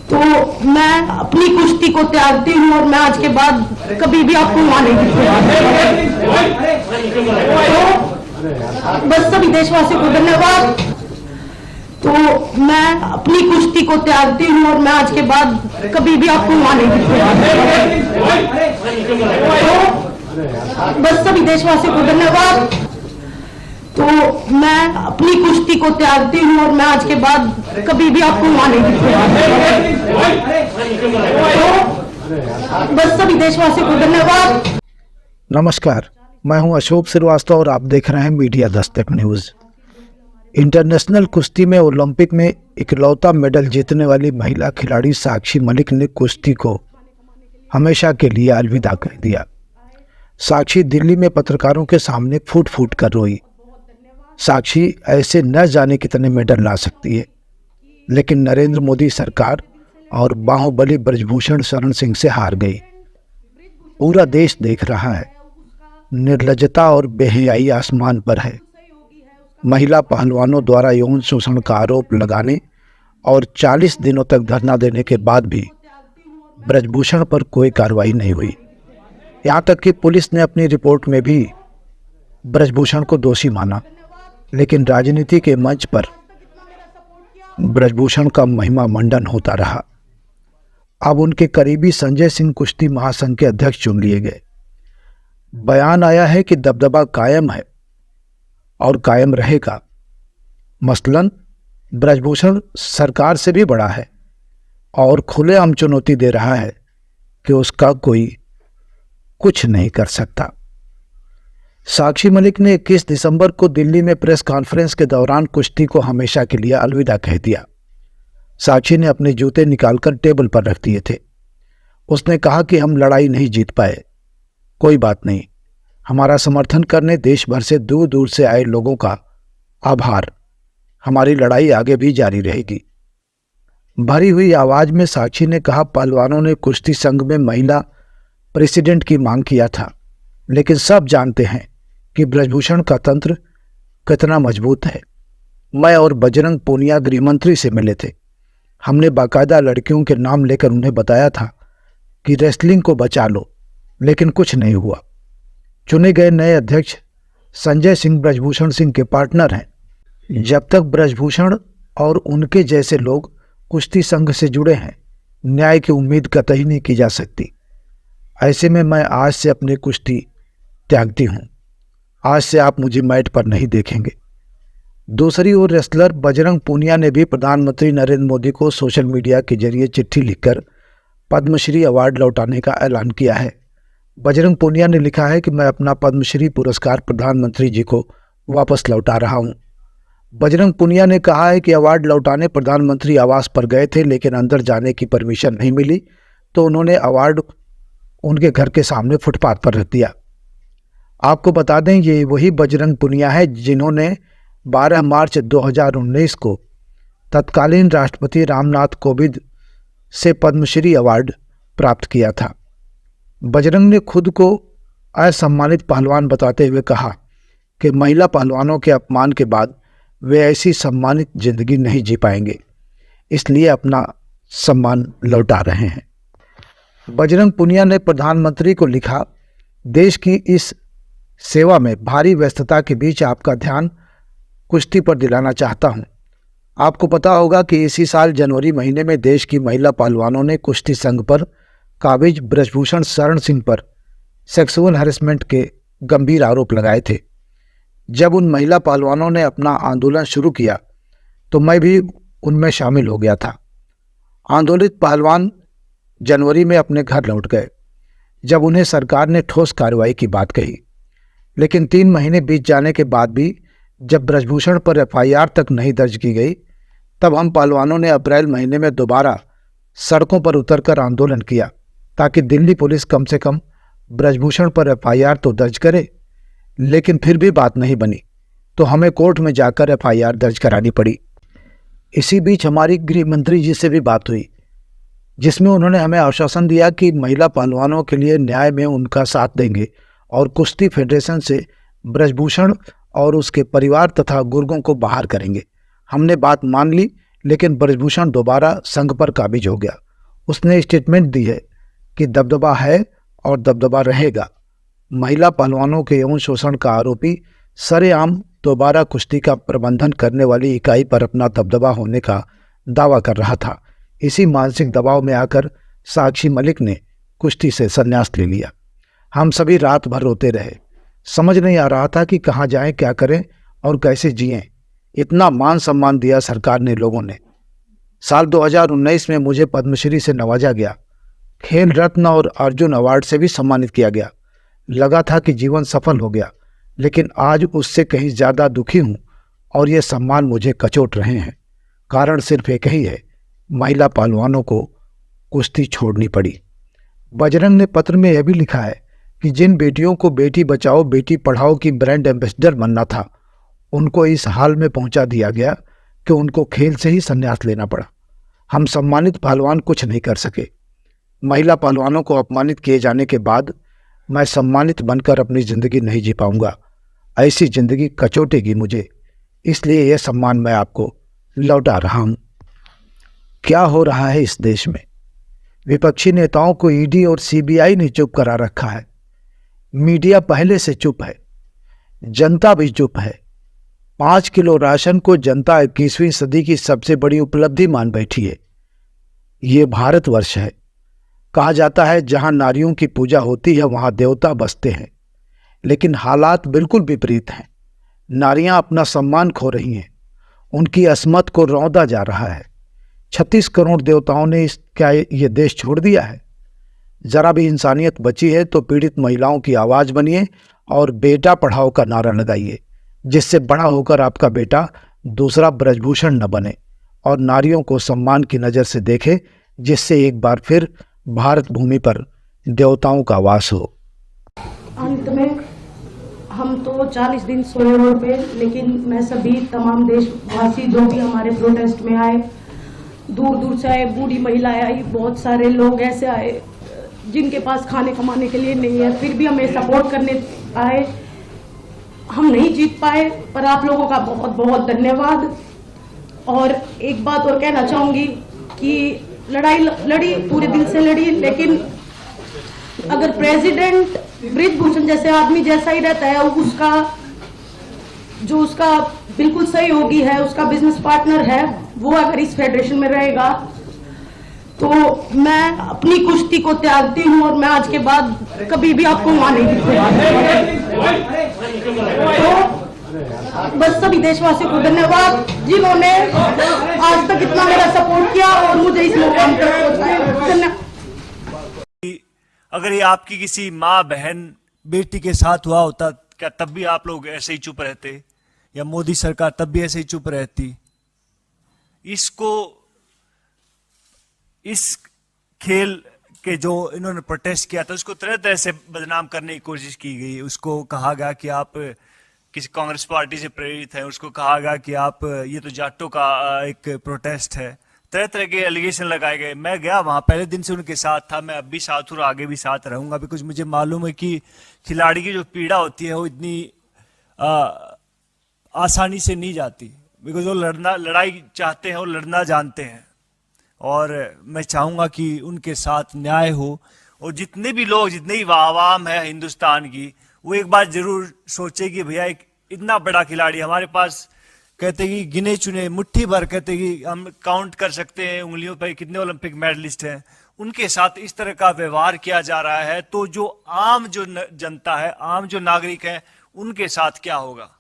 तो मैं अपनी कुश्ती को त्यागती हूँ और मैं आज के बाद कभी भी आपको वहां नहीं दिखूंगा। तो बस सभी देशवासियों को धन्यवाद। तो मैं अपनी कुश्ती को त्यागती हूँ और मैं आज के बाद कभी भी आपको वहां नहीं दिखूंगा। तो बस सभी देशवासियों को धन्यवाद। तो मैं अपनी कुश्ती को त्यागती हूँ और मैं आज के बाद कभी भी आपको वहां नहीं दिखूंगा। तो बस सभी देशवासियों को धन्यवाद। नमस्कार, मैं हूं अशोक श्रीवास्तव और आप देख रहे हैं मीडिया दस्तक न्यूज़। इंटरनेशनल कुश्ती में ओलंपिक में इकलौता मेडल जीतने वाली महिला खिलाड़ी साक्षी मलिक ने कुश्ती को हमेशा के लिए अलविदा कह दिया। साक्षी दिल्ली में पत्रकारों के सामने फूट फूट कर रोई। साक्षी ऐसे न जाने कितने मेडल ला सकती है, लेकिन नरेंद्र मोदी सरकार और बाहुबली ब्रजभूषण शरण सिंह से हार गई। पूरा देश देख रहा है, निर्लज्जता और बेहयाई आसमान पर है। महिला पहलवानों द्वारा यौन शोषण का आरोप लगाने और 40 दिनों तक धरना देने के बाद भी ब्रजभूषण पर कोई कार्रवाई नहीं हुई। यहाँ तक कि पुलिस ने अपनी रिपोर्ट में भी ब्रजभूषण को दोषी माना, लेकिन राजनीति के मंच पर ब्रजभूषण का महिमा मंडन होता रहा। अब उनके करीबी संजय सिंह कुश्ती महासंघ के अध्यक्ष चुन लिए गए। बयान आया है कि दबदबा कायम है और कायम रहेगा। मसलन ब्रजभूषण सरकार से भी बड़ा है और खुलेआम चुनौती दे रहा है कि उसका कोई कुछ नहीं कर सकता। साक्षी मलिक ने 21 दिसंबर को दिल्ली में प्रेस कॉन्फ्रेंस के दौरान कुश्ती को हमेशा के लिए अलविदा कह दिया। साक्षी ने अपने जूते निकालकर टेबल पर रख दिए थे। उसने कहा कि हम लड़ाई नहीं जीत पाए, कोई बात नहीं, हमारा समर्थन करने देश भर से दूर दूर से आए लोगों का आभार। हमारी लड़ाई आगे भी जारी रहेगी। भरी हुई आवाज में साक्षी ने कहा, पहलवानों ने कुश्ती संघ में महिला प्रेसिडेंट की मांग किया था, लेकिन सब जानते हैं कि ब्रजभूषण का तंत्र कितना मजबूत है। मैं और बजरंग पूनिया गृहमंत्री से मिले थे। हमने बाकायदा लड़कियों के नाम लेकर उन्हें बताया था कि रेसलिंग को बचा लो, लेकिन कुछ नहीं हुआ। चुने गए नए अध्यक्ष संजय सिंह ब्रजभूषण सिंह के पार्टनर हैं। जब तक ब्रजभूषण और उनके जैसे लोग कुश्ती संघ से जुड़े हैं, न्याय की उम्मीद कतई नहीं की जा सकती। ऐसे में मैं आज से अपनी कुश्ती त्यागती हूँ। आज से आप मुझे मैट पर नहीं देखेंगे। दूसरी ओर रेसलर बजरंग पूनिया ने भी प्रधानमंत्री नरेंद्र मोदी को सोशल मीडिया के जरिए चिट्ठी लिखकर पद्मश्री अवार्ड लौटाने का ऐलान किया है। बजरंग पूनिया ने लिखा है कि मैं अपना पद्मश्री पुरस्कार प्रधानमंत्री जी को वापस लौटा रहा हूं। बजरंग पूनिया ने कहा है कि अवार्ड लौटाने प्रधानमंत्री आवास पर गए थे, लेकिन अंदर जाने की परमिशन नहीं मिली, तो उन्होंने अवार्ड उनके घर के सामने फुटपाथ पर रख दिया। आपको बता दें, ये वही बजरंग पूनिया है जिन्होंने 12 मार्च 2019 को तत्कालीन राष्ट्रपति रामनाथ कोविंद से पद्मश्री अवार्ड प्राप्त किया था। बजरंग ने खुद को असम्मानित पहलवान बताते हुए कहा कि महिला पहलवानों के अपमान के बाद वे ऐसी सम्मानित जिंदगी नहीं जी पाएंगे, इसलिए अपना सम्मान लौटा रहे हैं। बजरंग पूनिया ने प्रधानमंत्री को लिखा, देश की इस सेवा में भारी व्यस्तता के बीच आपका ध्यान कुश्ती पर दिलाना चाहता हूं। आपको पता होगा कि इसी साल जनवरी महीने में देश की महिला पहलवानों ने कुश्ती संघ पर काबिज ब्रजभूषण शरण सिंह पर सेक्सुअल हैरेसमेंट के गंभीर आरोप लगाए थे। जब उन महिला पहलवानों ने अपना आंदोलन शुरू किया तो मैं भी उनमें शामिल हो गया था। आंदोलित पहलवान जनवरी में अपने घर लौट गए जब उन्हें सरकार ने ठोस कार्रवाई की बात कही, लेकिन 3 महीने बीत जाने के बाद भी जब ब्रजभूषण पर FIR तक नहीं दर्ज की गई, तब हम पहलवानों ने अप्रैल महीने में दोबारा सड़कों पर उतरकर आंदोलन किया ताकि दिल्ली पुलिस कम से कम ब्रजभूषण पर FIR तो दर्ज करे। लेकिन फिर भी बात नहीं बनी तो हमें कोर्ट में जाकर FIR दर्ज करानी पड़ी। इसी बीच हमारी गृह मंत्री जी से भी बात हुई, जिसमें उन्होंने हमें आश्वासन दिया कि महिला पहलवानों के लिए न्याय में उनका साथ देंगे और कुश्ती फेडरेशन से ब्रजभूषण और उसके परिवार तथा गुर्गों को बाहर करेंगे। हमने बात मान ली, लेकिन ब्रजभूषण दोबारा संघ पर काबिज हो गया। उसने स्टेटमेंट दी है कि दबदबा है और दबदबा रहेगा। महिला पहलवानों के यौन शोषण का आरोपी सरेआम दोबारा कुश्ती का प्रबंधन करने वाली इकाई पर अपना दबदबा होने का दावा कर रहा था। इसी मानसिक दबाव में आकर साक्षी मलिक ने कुश्ती से संन्यास ले लिया। हम सभी रात भर रोते रहे। समझ नहीं आ रहा था कि कहाँ जाएं, क्या करें और कैसे जिएं। इतना मान सम्मान दिया सरकार ने, लोगों ने। साल 2019 में मुझे पद्मश्री से नवाजा गया। खेल रत्न और अर्जुन अवार्ड से भी सम्मानित किया गया। लगा था कि जीवन सफल हो गया, लेकिन आज उससे कहीं ज़्यादा दुखी हूँ और ये सम्मान मुझे कचोट रहे हैं। कारण सिर्फ एक ही है, महिला पहलवानों को कुश्ती छोड़नी पड़ी। बजरंग ने पत्र में यह भी लिखा है कि जिन बेटियों को बेटी बचाओ बेटी पढ़ाओ की ब्रांड एम्बेसडर बनना था, उनको इस हाल में पहुंचा दिया गया कि उनको खेल से ही संन्यास लेना पड़ा। हम सम्मानित पहलवान कुछ नहीं कर सके। महिला पहलवानों को अपमानित किए जाने के बाद मैं सम्मानित बनकर अपनी ज़िंदगी नहीं जी पाऊंगा। ऐसी ज़िंदगी कचोटेगी मुझे, इसलिए यह सम्मान मैं आपको लौटा रहा हूं। क्या हो रहा है इस देश में? विपक्षी नेताओं को ईडी और सीबीआई ने चुप करा रखा है। मीडिया पहले से चुप है, जनता भी चुप है। 5 किलो राशन को जनता 21वीं सदी की सबसे बड़ी उपलब्धि मान बैठी है। ये भारतवर्ष है। कहा जाता है जहां नारियों की पूजा होती है वहां देवता बसते हैं, लेकिन हालात बिल्कुल विपरीत हैं। नारियां अपना सम्मान खो रही हैं, उनकी अस्मत को रौंदा जा रहा है। 36 करोड़ देवताओं ने क्या ये देश छोड़ दिया है? जरा भी इंसानियत बची है तो पीड़ित महिलाओं की आवाज़ बनिए और बेटा पढ़ाओ का नारा लगाइए, जिससे बड़ा होकर आपका बेटा दूसरा ब्रजभूषण न बने और नारियों को सम्मान की नज़र से देखे, जिससे एक बार फिर भारत भूमि पर देवताओं का वास हो। अंत में हम तो 40 दिन सोए रोड पे, लेकिन मैं सभी तमाम देशवासी जो भी हमारे प्रोटेस्ट में आए, दूर दूर से आए, बूढ़ी महिलाएं आई, बहुत सारे लोग ऐसे आए जिनके पास खाने कमाने के लिए नहीं है, फिर भी हमें सपोर्ट करने आए। हम नहीं जीत पाए, पर आप लोगों का बहुत बहुत धन्यवाद। और एक बात और कहना चाहूँगी कि लड़ाई लड़ी, पूरे दिल से लड़ी, लेकिन अगर प्रेसिडेंट ब्रिजभूषण जैसे आदमी जैसा ही रहता है, उसका बिल्कुल सहयोगी है, उसका बिजनेस पार्टनर है, वो अगर इस फेडरेशन में रहेगा तो मैं अपनी कुश्ती को त्यागती हूँ और मैं आज के बाद कभी भी आपको वहां नहीं दिखूंगा। तो बस सभी देशवासियों को धन्यवाद जिन्होंने आज तक इतना मेरा सपोर्ट किया और मुझे इस मुकाम तक पहुंचाया। अगर ये आपकी किसी माँ बहन बेटी के साथ हुआ होता, क्या तब भी आप लोग ऐसे ही चुप रहते, या मोदी सरकार तब भी ऐसे ही चुप रहती? इस खेल के जो इन्होंने प्रोटेस्ट किया था उसको तरह तरह से बदनाम करने की कोशिश की गई। उसको कहा गया कि आप किसी कांग्रेस पार्टी से प्रेरित हैं, उसको कहा गया कि आप ये तो जाटों का एक प्रोटेस्ट है। तरह तरह के एलिगेशन लगाए गए। मैं गया वहां, पहले दिन से उनके साथ था, मैं अब भी साथ हूँ और आगे भी साथ रहूंगा, बिकॉज मुझे मालूम है कि खिलाड़ी की जो पीड़ा होती है वो इतनी आसानी से नहीं जाती, बिकॉज वो लड़ाई चाहते हैं, वो लड़ना जानते हैं। और मैं चाहूँगा कि उनके साथ न्याय हो और जितने भी लोग, जितने भी आवाम है हिंदुस्तान की, वो एक बार जरूर सोचे कि भैया एक इतना बड़ा खिलाड़ी हमारे पास, कहते कि गिने चुने मुट्ठी भर, कहते कि हम काउंट कर सकते हैं उंगलियों पर कितने ओलंपिक मेडलिस्ट हैं, उनके साथ इस तरह का व्यवहार किया जा रहा है, तो जो आम जो जनता है, आम जो नागरिक है, उनके साथ क्या होगा?